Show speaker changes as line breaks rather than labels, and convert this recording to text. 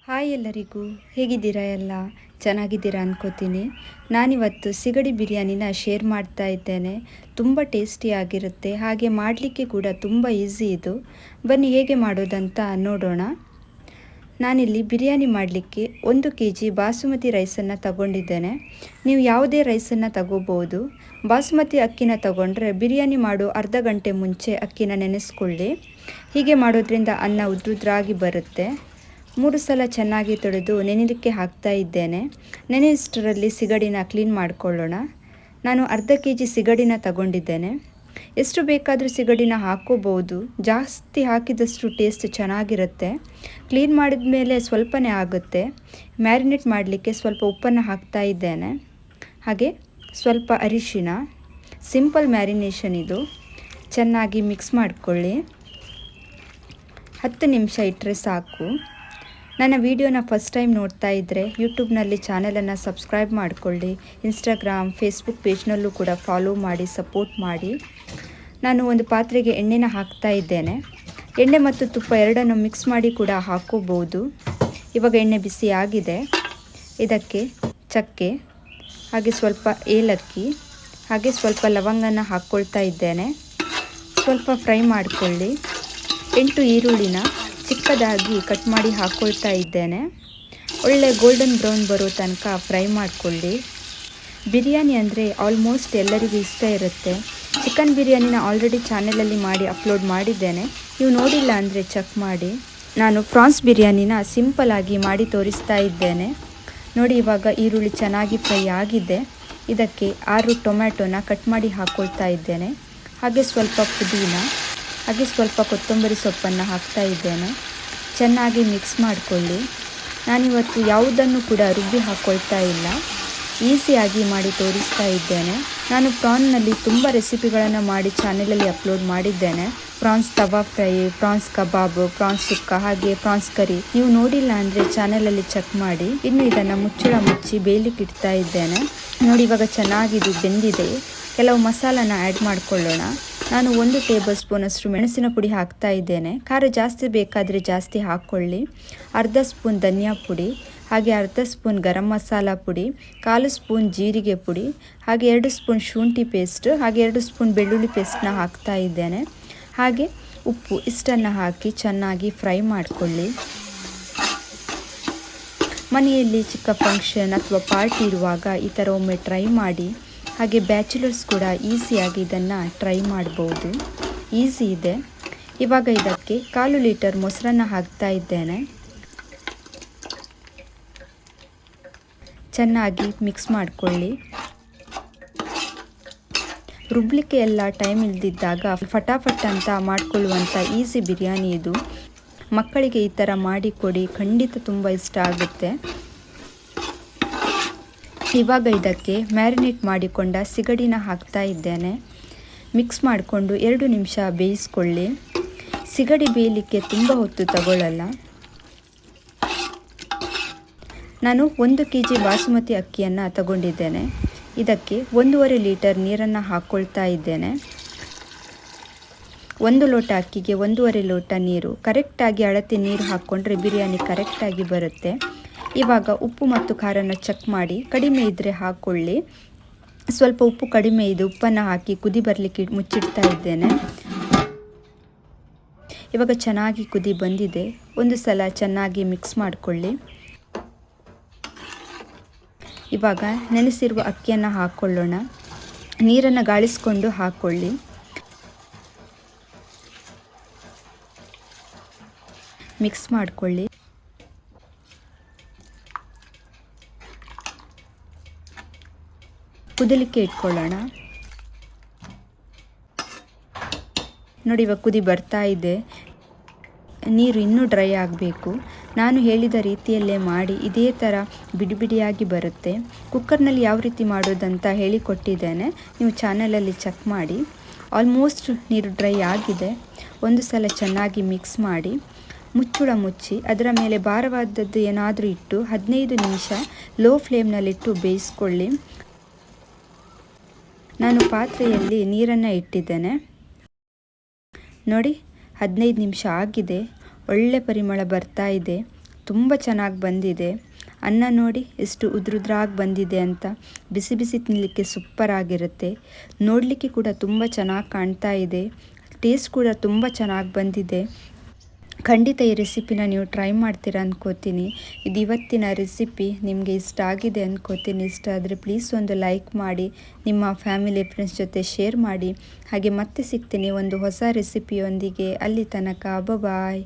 Hi ಎಲ್ಲರಿಗೂ, ಹೇಗಿದ್ದೀರಾ? ಎಲ್ಲ ಚೆನ್ನಾಗಿದ್ದೀರಾ ಅನ್ಕೋತೀನಿ. ನಾನಿವತ್ತು ಸಿಗಡಿ ಬಿರಿಯಾನಿನ ಶೇರ್ ಮಾಡ್ತಾ ಇದ್ದೇನೆ. ತುಂಬ ಟೇಸ್ಟಿಯಾಗಿರುತ್ತೆ, ಹಾಗೆ ಮಾಡಲಿಕ್ಕೆ ಕೂಡ ತುಂಬ ಈಸಿ ಇದು. ಬನ್ನಿ ಹೇಗೆ ಮಾಡೋದಂತ ನೋಡೋಣ. ನಾನಿಲ್ಲಿ ಬಿರಿಯಾನಿ ಮಾಡಲಿಕ್ಕೆ 1 kg ಬಾಸುಮತಿ ರೈಸನ್ನು ತಗೊಂಡಿದ್ದೇನೆ. ನೀವು ಯಾವುದೇ ರೈಸನ್ನು ತಗೋಬೋದು. ಬಾಸುಮತಿ ಅಕ್ಕಿನ ತಗೊಂಡ್ರೆ ಬಿರಿಯಾನಿ ಮಾಡೋ ಅರ್ಧ ಗಂಟೆ ಮುಂಚೆ ಅಕ್ಕಿನ ನೆನೆಸ್ಕೊಳ್ಳಿ. ಹೀಗೆ ಮಾಡೋದ್ರಿಂದ ಅನ್ನ ಉದ್ರುದ್ರಾಗಿ ಬರುತ್ತೆ. 3 ಸಲ ಚೆನ್ನಾಗಿ ತೊಳೆದು ನೆನೆಲಿಕ್ಕೆ ಹಾಕ್ತಾ ಇದ್ದೇನೆ. ನೆನೆಯಷ್ಟರಲ್ಲಿ ಸಿಗಡಿನ ಕ್ಲೀನ್ ಮಾಡಿಕೊಳ್ಳೋಣ. ನಾನು ಅರ್ಧ kg ಸಿಗಡಿನ ತಗೊಂಡಿದ್ದೇನೆ. ಎಷ್ಟು ಬೇಕಾದರೂ ಸಿಗಡಿನ ಹಾಕೋಬಹುದು, ಜಾಸ್ತಿ ಹಾಕಿದಷ್ಟು ಟೇಸ್ಟ್ ಚೆನ್ನಾಗಿರುತ್ತೆ. ಕ್ಲೀನ್ ಮಾಡಿದ ಮೇಲೆ ಸ್ವಲ್ಪನೇ ಆಗುತ್ತೆ. ಮ್ಯಾರಿನೇಟ್ ಮಾಡಲಿಕ್ಕೆ ಸ್ವಲ್ಪ ಉಪ್ಪನ್ನು ಹಾಕ್ತಾ ಇದ್ದೇನೆ, ಹಾಗೆ ಸ್ವಲ್ಪ ಅರಿಶಿನ. ಸಿಂಪಲ್ ಮ್ಯಾರಿನೇಷನ್ ಇದು. ಚೆನ್ನಾಗಿ ಮಿಕ್ಸ್ ಮಾಡಿಕೊಳ್ಳಿ. 10 ನಿಮಿಷ ಇಟ್ಟರೆ ಸಾಕು. ನನ್ನ ವಿಡಿಯೋನ ಫಸ್ಟ್ ಟೈಮ್ ನೋಡ್ತಾ ಇದ್ದರೆ ಯೂಟ್ಯೂಬ್ನಲ್ಲಿ ಚಾನಲನ್ನು ಸಬ್ಸ್ಕ್ರೈಬ್ ಮಾಡಿಕೊಳ್ಳಿ. ಇನ್ಸ್ಟಾಗ್ರಾಮ್, ಫೇಸ್ಬುಕ್ ಪೇಜ್ನಲ್ಲೂ ಕೂಡ ಫಾಲೋ ಮಾಡಿ, ಸಪೋರ್ಟ್ ಮಾಡಿ. ನಾನು ಒಂದು ಪಾತ್ರೆಗೆ ಎಣ್ಣೆನ ಹಾಕ್ತಾ ಇದ್ದೇನೆ. ಎಣ್ಣೆ ಮತ್ತು ತುಪ್ಪ ಎರಡನ್ನು ಮಿಕ್ಸ್ ಮಾಡಿ ಕೂಡ ಹಾಕೋಬಹುದು. ಇವಾಗ ಎಣ್ಣೆ ಬಿಸಿ ಆಗಿದೆ. ಇದಕ್ಕೆ ಚಕ್ಕೆ, ಹಾಗೆ ಸ್ವಲ್ಪ ಏಲಕ್ಕಿ, ಹಾಗೆ ಸ್ವಲ್ಪ ಲವಂಗನ ಹಾಕ್ಕೊಳ್ತಾ ಇದ್ದೇನೆ. ಸ್ವಲ್ಪ ಫ್ರೈ ಮಾಡಿಕೊಳ್ಳಿ. 8 ಈರುಳ್ಳಿನ ಚಿಕ್ಕದಾಗಿ ಕಟ್ ಮಾಡಿ ಹಾಕ್ಕೊಳ್ತಾ ಇದ್ದೇನೆ. ಒಳ್ಳೆ ಗೋಲ್ಡನ್ ಬ್ರೌನ್ ಬರೋ ತನಕ ಫ್ರೈ ಮಾಡಿಕೊಳ್ಳಿ. ಬಿರಿಯಾನಿ ಅಂದರೆ ಆಲ್ಮೋಸ್ಟ್ ಎಲ್ಲರಿಗೂ ಇಷ್ಟ ಇರುತ್ತೆ. ಚಿಕನ್ ಬಿರಿಯಾನಿನ ಆಲ್ರೆಡಿ ಚಾನಲಲ್ಲಿ ಮಾಡಿ ಅಪ್ಲೋಡ್ ಮಾಡಿದ್ದೇನೆ. ನೀವು ನೋಡಿಲ್ಲ ಅಂದರೆ ಚೆಕ್ ಮಾಡಿ. ನಾನು ಪ್ರಾನ್ಸ್ ಬಿರಿಯಾನಿನ ಸಿಂಪಲ್ಲಾಗಿ ಮಾಡಿ ತೋರಿಸ್ತಾ ಇದ್ದೇನೆ. ನೋಡಿ, ಇವಾಗ ಈರುಳ್ಳಿ ಚೆನ್ನಾಗಿ ಫ್ರೈ ಆಗಿದೆ. ಇದಕ್ಕೆ 6 ಟೊಮ್ಯಾಟೊನ ಕಟ್ ಮಾಡಿ ಹಾಕ್ಕೊಳ್ತಾ ಇದ್ದೇನೆ. ಹಾಗೆ ಸ್ವಲ್ಪ ಪುದೀನ, ಹಾಗೆ ಸ್ವಲ್ಪ ಕೊತ್ತಂಬರಿ ಸೊಪ್ಪನ್ನು ಹಾಕ್ತಾ ಇದ್ದೇನೆ. ಚೆನ್ನಾಗಿ ಮಿಕ್ಸ್ ಮಾಡಿಕೊಳ್ಳಿ. ನಾನಿವತ್ತು ಯಾವುದನ್ನು ಕೂಡ ರುಬ್ಬಿ ಹಾಕ್ಕೊಳ್ತಾ ಇಲ್ಲ, ಈಸಿಯಾಗಿ ಮಾಡಿ ತೋರಿಸ್ತಾ ಇದ್ದೇನೆ. ನಾನು ಪ್ರಾನ್ನಲ್ಲಿ ತುಂಬ ರೆಸಿಪಿಗಳನ್ನು ಮಾಡಿ ಚಾನಲಲ್ಲಿ ಅಪ್ಲೋಡ್ ಮಾಡಿದ್ದೇನೆ. ಪ್ರಾನ್ಸ್ ತವಾ ಫ್ರೈ, ಪ್ರಾನ್ಸ್ ಕಬಾಬ್, ಪ್ರಾನ್ಸ್ ಸುಕ್ಕ, ಹಾಗೆ ಪ್ರಾನ್ಸ್ ಕರಿ. ನೀವು ನೋಡಿಲ್ಲ ಅಂದರೆ ಚಾನಲಲ್ಲಿ ಚೆಕ್ ಮಾಡಿ. ಇನ್ನು ಇದನ್ನು ಮುಚ್ಚಳ ಮುಚ್ಚಿ ಬೇಯಲಿಕ್ಕೆ ಇಡ್ತಾ ಇದ್ದೇನೆ. ನೋಡಿ, ಇವಾಗ ಚೆನ್ನಾಗಿ ಬೆಂದಿದೆ. ಕೆಲವು ಮಸಾಲನ ಆ್ಯಡ್ ಮಾಡಿಕೊಳ್ಳೋಣ. ನಾನು 1 ಟೇಬಲ್ ಸ್ಪೂನ್ ಅಷ್ಟು ಮೆಣಸಿನ ಪುಡಿ ಹಾಕ್ತಾ ಇದ್ದೇನೆ. ಖಾರ ಜಾಸ್ತಿ ಬೇಕಾದರೆ ಜಾಸ್ತಿ ಹಾಕ್ಕೊಳ್ಳಿ. ಅರ್ಧ ಸ್ಪೂನ್ ಧನಿಯಾ ಪುಡಿ, ಹಾಗೆ ಅರ್ಧ ಸ್ಪೂನ್ ಗರಂ ಮಸಾಲ ಪುಡಿ, 1/4 ಸ್ಪೂನ್ ಜೀರಿಗೆ ಪುಡಿ, ಹಾಗೆ 2 ಸ್ಪೂನ್ ಶುಂಠಿ ಪೇಸ್ಟ್, ಹಾಗೆ 2 ಸ್ಪೂನ್ ಬೆಳ್ಳುಳ್ಳಿ ಪೇಸ್ಟ್ನ ಹಾಕ್ತಾ ಇದ್ದೇನೆ. ಹಾಗೆ ಉಪ್ಪು ಇಷ್ಟನ್ನು ಹಾಕಿ ಚೆನ್ನಾಗಿ ಫ್ರೈ ಮಾಡಿಕೊಳ್ಳಿ. ಮನೆಯಲ್ಲಿ ಚಿಕ್ಕ ಫಂಕ್ಷನ್ ಅಥವಾ ಪಾರ್ಟಿ ಇರುವಾಗ ಈ ಥರ ಒಮ್ಮೆ ಟ್ರೈ ಮಾಡಿ. ಹಾಗೆ ಬ್ಯಾಚುಲರ್ಸ್ ಕೂಡ ಈಸಿಯಾಗಿ ಇದನ್ನು ಟ್ರೈ ಮಾಡ್ಬೋದು. ಈಸಿ ಇದೆ. ಇವಾಗ ಇದಕ್ಕೆ 1/4 ಲೀಟರ್ ಮೊಸರನ್ನು ಹಾಕ್ತಾ ಇದ್ದೇನೆ. ಚೆನ್ನಾಗಿ ಮಿಕ್ಸ್ ಮಾಡಿಕೊಳ್ಳಿ. ರುಬ್ಲಿಕ್ಕೆ ಎಲ್ಲ ಟೈಮ್ ಇಲ್ದಿದ್ದಾಗ ಫಟಾಫಟ್ ಅಂತ ಮಾಡಿಕೊಳ್ಳುವಂಥ ಈಸಿ ಬಿರಿಯಾನಿ ಇದು. ಮಕ್ಕಳಿಗೆ ಈ ಥರ ಮಾಡಿ ಕೊಡಿ, ಖಂಡಿತ ತುಂಬ ಇಷ್ಟ ಆಗುತ್ತೆ. ಇವಾಗ ಇದಕ್ಕೆ ಮ್ಯಾರಿನೇಟ್ ಮಾಡಿಕೊಂಡ ಸಿಗಡಿನ ಹಾಕ್ತಾ ಇದ್ದೇನೆ. ಮಿಕ್ಸ್ ಮಾಡಿಕೊಂಡು 2 ನಿಮಿಷ ಬೇಯಿಸ್ಕೊಳ್ಳಿ. ಸಿಗಡಿ ಬೇಯಲಿಕ್ಕೆ ತುಂಬ ಹೊತ್ತು ತಗೊಳ್ಳಲ್ಲ. ನಾನು 1 kg ಬಾಸುಮತಿ ಅಕ್ಕಿಯನ್ನು ತಗೊಂಡಿದ್ದೇನೆ. ಇದಕ್ಕೆ 1.5 ಲೀಟರ್ ನೀರನ್ನು ಹಾಕ್ಕೊಳ್ತಾ ಇದ್ದೇನೆ. 1 ಲೋಟ ಅಕ್ಕಿಗೆ 1.5 ಲೋಟ ನೀರು. ಕರೆಕ್ಟಾಗಿ ಅಳತೆ ನೀರು ಹಾಕ್ಕೊಂಡ್ರೆ ಬಿರಿಯಾನಿ ಕರೆಕ್ಟಾಗಿ ಬರುತ್ತೆ. ಇವಾಗ ಉಪ್ಪು ಮತ್ತು ಖಾರನ ಚೆಕ್ ಮಾಡಿ. ಕಡಿಮೆ ಇದ್ದರೆ ಹಾಕ್ಕೊಳ್ಳಿ. ಸ್ವಲ್ಪ ಉಪ್ಪು ಕಡಿಮೆ ಇದೆ. ಉಪ್ಪನ್ನು ಹಾಕಿ ಕುದಿ ಬರಲಿಕ್ಕೆ ಮುಚ್ಚಿಡ್ತಾ ಇದ್ದೇನೆ. ಇವಾಗ ಚೆನ್ನಾಗಿ ಕುದಿ ಬಂದಿದೆ. ಒಂದು ಸಲ ಚೆನ್ನಾಗಿ ಮಿಕ್ಸ್ ಮಾಡಿಕೊಳ್ಳಿ. ಇವಾಗ ನೆನೆಸಿರುವ ಅಕ್ಕಿಯನ್ನು ಹಾಕ್ಕೊಳ್ಳೋಣ. ನೀರನ್ನು ಗಾಳಿಸ್ಕೊಂಡು ಹಾಕ್ಕೊಳ್ಳಿ. ಮಿಕ್ಸ್ ಮಾಡಿಕೊಳ್ಳಿ. ಕುದಿಲಿಕ್ಕೆ ಇಟ್ಕೊಳ್ಳೋಣ. ನೋಡಿ, ಇವಾಗ ಕುದಿ ಬರ್ತಾ ಇದೆ. ನೀರು ಇನ್ನೂ ಡ್ರೈ ಆಗಬೇಕು. ನಾನು ಹೇಳಿದ ರೀತಿಯಲ್ಲೇ ಮಾಡಿ. ಇದೇ ಥರ ಬಿಡಿ ಬಿಡಿಯಾಗಿ ಬರುತ್ತೆ. ಕುಕ್ಕರ್ನಲ್ಲಿ ಯಾವ ರೀತಿ ಮಾಡೋದಂತ ಹೇಳಿಕೊಟ್ಟಿದ್ದೇನೆ, ನೀವು ಚಾನಲಲ್ಲಿ ಚೆಕ್ ಮಾಡಿ. ಆಲ್ಮೋಸ್ಟ್ ನೀರು ಡ್ರೈ ಆಗಿದೆ. ಒಂದು ಸಲ ಚೆನ್ನಾಗಿ ಮಿಕ್ಸ್ ಮಾಡಿ ಮುಚ್ಚಳ ಮುಚ್ಚಿ ಅದರ ಮೇಲೆ ಭಾರವಾದದ್ದು ಏನಾದರೂ ಇಟ್ಟು 15 ನಿಮಿಷ ಲೋ ಫ್ಲೇಮ್ನಲ್ಲಿಟ್ಟು ಬೇಯಿಸ್ಕೊಳ್ಳಿ. ನಾನು ಪಾತ್ರೆಯಲ್ಲಿ ನೀರನ್ನು ಇಟ್ಟಿದ್ದೇನೆ. ನೋಡಿ, 15 ನಿಮಿಷ ಆಗಿದೆ. ಒಳ್ಳೆ ಪರಿಮಳ ಬರ್ತಾ ಇದೆ. ತುಂಬ ಚೆನ್ನಾಗಿ ಬಂದಿದೆ. ಅನ್ನ ನೋಡಿ ಎಷ್ಟು ಉದ್ರುದ್ರಾಗಿ ಬಂದಿದೆ ಅಂತ. ಬಿಸಿ ಬಿಸಿ ತಿನ್ನಲಿಕ್ಕೆ ಸೂಪರ್ ಆಗಿರುತ್ತೆ. ನೋಡಲಿಕ್ಕೆ ಕೂಡ ತುಂಬ ಚೆನ್ನಾಗಿ ಕಾಣ್ತಾ ಇದೆ. ಟೇಸ್ಟ್ ಕೂಡ ತುಂಬ ಚೆನ್ನಾಗಿ ಬಂದಿದೆ. ಖಂಡಿತ ಈ ರೆಸಿಪಿನ ನೀವು ಟ್ರೈ ಮಾಡ್ತೀರಾ ಅಂದ್ಕೋತೀನಿ. ಇದು ಇವತ್ತಿನ ರೆಸಿಪಿ ನಿಮಗೆ ಇಷ್ಟ ಆಗಿದೆ ಅಂದ್ಕೋತೀನಿ. ಇಷ್ಟ ಆದರೆ ಪ್ಲೀಸ್ ಒಂದು ಲೈಕ್ ಮಾಡಿ, ನಿಮ್ಮ ಫ್ಯಾಮಿಲಿ ಫ್ರೆಂಡ್ಸ್ ಜೊತೆ ಶೇರ್ ಮಾಡಿ. ಹಾಗೆ ಮತ್ತೆ ಸಿಗ್ತೀನಿ ಒಂದು ಹೊಸ ರೆಸಿಪಿಯೊಂದಿಗೆ. ಅಲ್ಲಿ ತನಕ ಬಾಯ್.